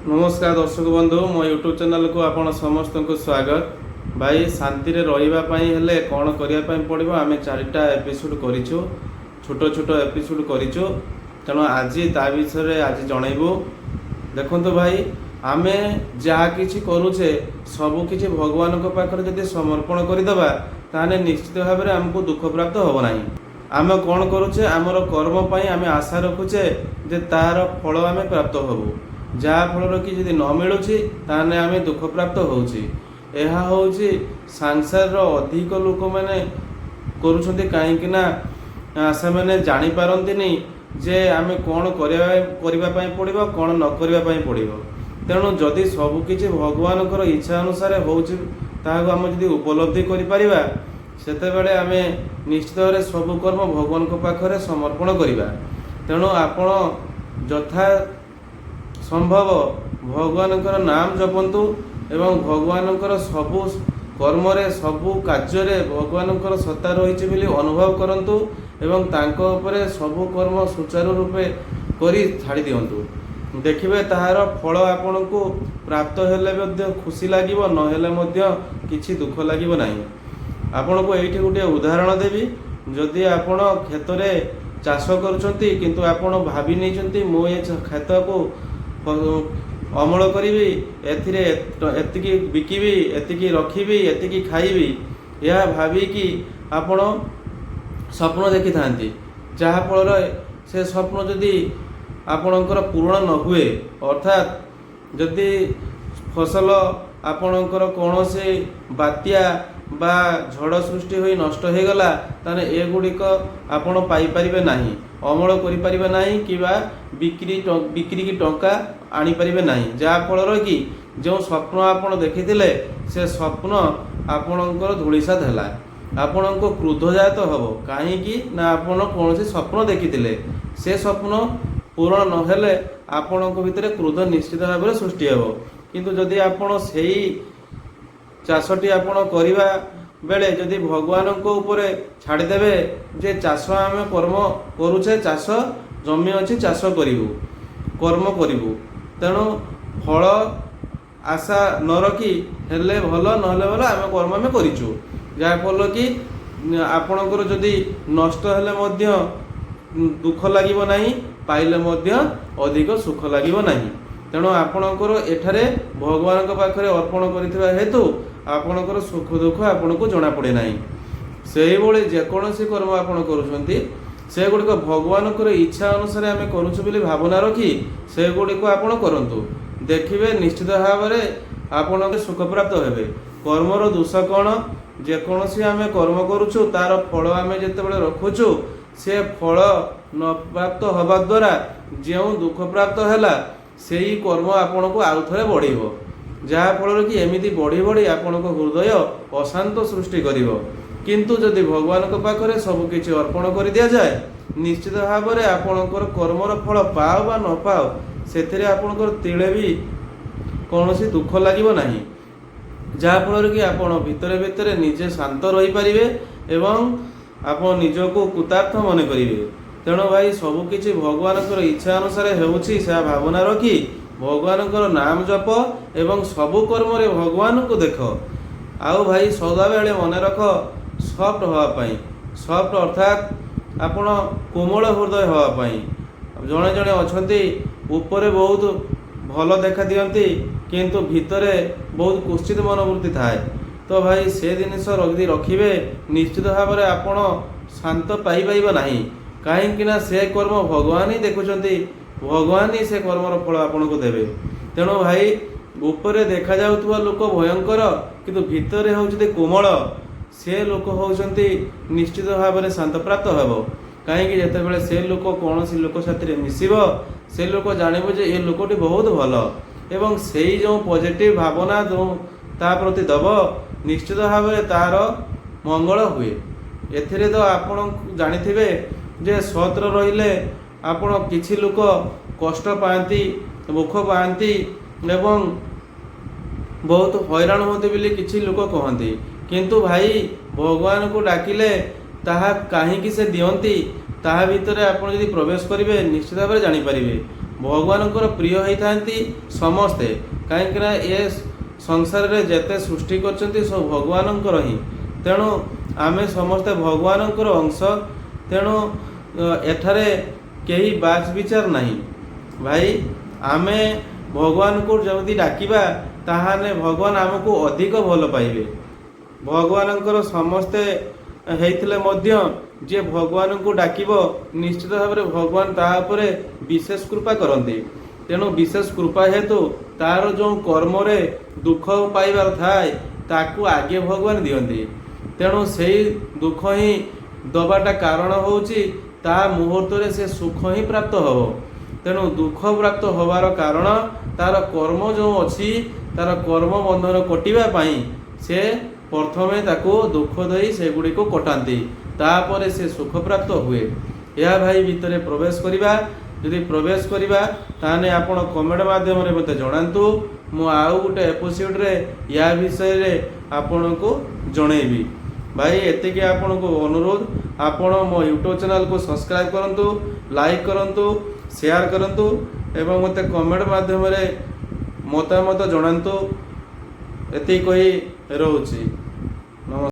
नमस्कार दर्शक बंधु मो यूट्यूब चैनल को आपण समस्त को स्वागत। भाई शांति रे रहिबा पई हेले कोन करिया पई पड़िबो। आमे 4टा एपिसोड करिछु, छोट छोट एपिसोड करिछु, तेणु आज ता विषय आज जनइबो। देखंतु भाई आमे जहा किछि करूछे सब किछि भगवान को पाखरे जदि समर्पण करिदबा ताने निश्चित भाव में हमको दुख प्राप्त होबो नाही। आमे कोन करूछे हमर कर्म पई आमे आशा रखुछे जे तार फल आमे प्राप्त होबो, जहाँ फल कि जदि न मिलूँ ताने आमे दुख प्राप्त होउछि। एहा होउछि संसार अधिक लोक मैंने करुछन्ति काहेकि ना से मैंने जानि पारंतिनी जे आमे कोन करिबा पई पड़िबो कोन न करिबा पई पड़िबो। तेणु जदि सब किछि भगवानकर इच्छा अनुसार होउछि ताहाको आमे जदि उपलब्धि करि परिबा सेते बेले आमे निश्चित भावे सब कर्म भगवान को पाखरे समर्पण करिबा। तेणु आपण यथा संभव भगवानकर नाम जपंतु एवं भगवानकर सबु कर्म रे सबु कार्य रे भगवानकर सत्ता रही बोली अनुभव करंतु एवं तांको उपरे सबु कर्म सुचारू रूपे करी छाड़ी दियंतु। देखिबे ताहार फल आपन को प्राप्त हेले मध्य खुशी लागिबो, न हेले मध्य किछि दुख लागिबो नाही। आपन को एठी गुटे उदाहरण देबी। जदि आपन खेत रे चाष करूछंती किंतु आपन भाबी नैछंती मो ए खेत को अमल करी एथिरे एतिकी बिकिबी, एतिकी रखिबी, एतिकी खाइबी, यह भाविकी आपण स्वप्न देखि थांती। जहा फल से स्वप्न जदि आपणकर पूर्ण न हुए, अर्थात जदि फसल आपणकर कौनसी बात्या बा झड़ सृष्टि होई नष्ट हो गला ताने ए गुड़िक आपण पाई परिबे नाही, अमल करि परिबे नाही किबा बिक्री की टंका आनी परिबे नाही। जा फल कि जो स्वप्न आपण देखिथिले से स्वप्न आपणकर धूलिसात हैला, आपणको क्रोध जात हबो। काहे कि ना आपण कोनसी स्वप्न देखिथिले से स्वप्न पूर्ण न हेले आपणको भितरे क्रोध निश्चित भाव में सृष्टि हेबो। किंतु जदि आपण सेही चाषटी आपण करिबा बेले जदि भगवान को ऊपर छाड़ी देबे जे चाष आमे कर्म करूछे, चाष जमी अछि चाष करिवु, कर्म करिवु, तेणु फल आशा न रखी हेले भल नहेले भल आमे कर्म आमे करिछु। जा फल कि आपणकर जदि नष्ट हेले मध्य दुख लागिबो नाही, पाइले मध्य अधिक सुख लागिबो नाही। तेणु आपणकर एठारे भगवान पाखरे अर्पण करिथिबा हेतु आपणकर सुख दुख आपनको जଣା पड़े नाही। सेही भली जेकोसी कर्म आपण करूछंती से गुड़िक भगवानकर इच्छा अनुसार आमे करूछु बोली भावना रखी से गुड़िक आपण करंतु। देखिबे निश्चित भाव में आपण सुख प्राप्त हेबे। कर्मर दोष कौन? जेकोसी आमे कर्म करूछु तार फल आमे जेतेबेले रखुछु से फल न प्राप्त हवा द्वारा जो दुख प्राप्त हैला सेही कर्म आपण को आउ थरे बढ़िबो। जहा फल कि एमिति बढ़ी बढ़ी आपण को हृदय अशांत सृष्टि करिवो। किंतु जदि भगवान को पाखरे सब किछि अर्पण कर दिया जाए निश्चित भाव में आपणकर कर्मर फल पाओ बा न पाओ सेथिरे आपणकर तिले भी कौनसी दुख लागिबो नाही। जहा फल कि आपण भितरे भितरे निजे शांत रही पारिबे एवं आपण निजको कृतार्थ मन करिवे। तेणु भाई सबकिछि भगवानकर इच्छा अनुसार हेउछि से भावना रखी भगवानकर नाम जप एवं सबु कर्म रे भगवान को देख। आउ भाई सदा बेले मन रख सॉफ्ट हवा पाई, सॉफ्ट अर्थात आपण कोमल हृदय हवा पाई। जणे जणे अछंती ऊपर बहुत भल देखा दियंती किंतु भितरे बहुत कुचित मनोवृत्ति थाए। तो भाई से जिनिस रखी रखिबे निश्चित भाव में आपण शांत पाई पाइबा नाही। काहेकि ना से कर्म भगवान ही देखुचंती, भगवान ही से कर्मर फल आपण को देबे। तेणु भाई ऊपर देखा जाउतबा लोक भयंकर किंतु भितरे होउछते कोमल से लोक होउछंती निश्चित भाव में शांत प्राप्त हेबो। काहेकि जेतेबेले से लोक कोनोसी लोक साथी रे मिसिबो से लोक जानिबो जे ए लोकटी बहुत भल एवं सेही जो पॉजिटिव भावना जो ता प्रति दब निश्चित भाव में तार मंगल हुए। एथिरे तो आपण जानिथिबे जे सत्र रहिले आपण किछि लोक कष्ट पाती, दुख पाती एवं बहुत हैरान होते बोली किछि लोक कहती। किंतु भाई भगवान को डाकिले ताहा काहीकि से दियंती ताहा भितरे आपण यदि प्रवेश करिवे निश्चित भाव में जानि परिबे भगवानଙ୍କର ପ୍ରିୟ ହେଇଥାନ୍ତି ସମସ୍ତେ। କାହିଁକିନା ଏ ସଂସାରରେ ଯେତେ ସୃଷ୍ଟି କରିଛନ୍ତି ସବୁ ଭଗବାନଙ୍କର ହିଁ। ତେଣୁ ଆମେ ସମସ୍ତେ ଭଗବାନଙ୍କର ଅଂଶ। ତେଣୁ ଏଠାରେ କେହି ବାଛ ବିଚାର ନାହିଁ। ଭାଇ ଆମେ ଭଗବାନଙ୍କୁ ଯଦି ଡାକିବା ତାହେଲେ ଭଗବାନ ଆମକୁ ଅଧିକ ଭଲ ପାଇବେ। ଭଗବାନଙ୍କର ସମସ୍ତେ ହେଇଥିଲେ ମଧ୍ୟ ଯିଏ ଭଗବାନଙ୍କୁ ଡାକିବ ନିଶ୍ଚିତ ଭାବରେ ଭଗବାନ ତାହା ଉପରେ ବିଶେଷ କୃପା କରନ୍ତି। ତେଣୁ ବିଶେଷ କୃପା ହେତୁ ତାର ଯେଉଁ କର୍ମରେ ଦୁଃଖ ପାଇବାର ଥାଏ ତାକୁ ଆଗେ ଭଗବାନ ଦିଅନ୍ତି। ତେଣୁ ସେଇ ଦୁଃଖ ହିଁ ଦେବାଟା କାରଣ ହେଉଛି ତା ମୁହୂର୍ତ୍ତରେ ସେ ସୁଖ ହିଁ ପ୍ରାପ୍ତ ହେବ। ତେଣୁ ଦୁଃଖ ପ୍ରାପ୍ତ ହେବାର କାରଣ ତାର କର୍ମ ଯେଉଁ ଅଛି, ତାର କର୍ମ ବନ୍ଧନ କଟିବା ପାଇଁ ସେ ପ୍ରଥମେ ତାକୁ ଦୁଃଖ ଦେଇ ସେଗୁଡ଼ିକୁ କଟାନ୍ତି, ତାପରେ ସେ ସୁଖ ପ୍ରାପ୍ତ ହୁଏ। ଏହା ଭାଇ ଭିତରେ ପ୍ରବେଶ କରିବା। ଯଦି ପ୍ରବେଶ କରିବା ତାହେଲେ ଆପଣ କମେଣ୍ଟ ମାଧ୍ୟମରେ ମୋତେ ଜଣାନ୍ତୁ। ମୁଁ ଆଉ ଗୋଟେ ଏପିସୋଡ଼ରେ ୟା ବିଷୟରେ ଆପଣଙ୍କୁ ଜଣେଇବି। ଭାଇ ଏତିକି ଆପଣଙ୍କୁ ଅନୁରୋଧ, ଆପଣ ମୋ ୟୁଟ୍ୟୁବ୍ ଚ୍ୟାନେଲକୁ ସବସ୍କ୍ରାଇବ୍ କରନ୍ତୁ, ଲାଇକ୍ କରନ୍ତୁ, ସେୟାର କରନ୍ତୁ ଏବଂ ମୋତେ କମେଣ୍ଟ ମାଧ୍ୟମରେ ମତାମତ ଜଣାନ୍ତୁ। ଏତିକି କହି ରହୁଛି। ନମସ୍କାର।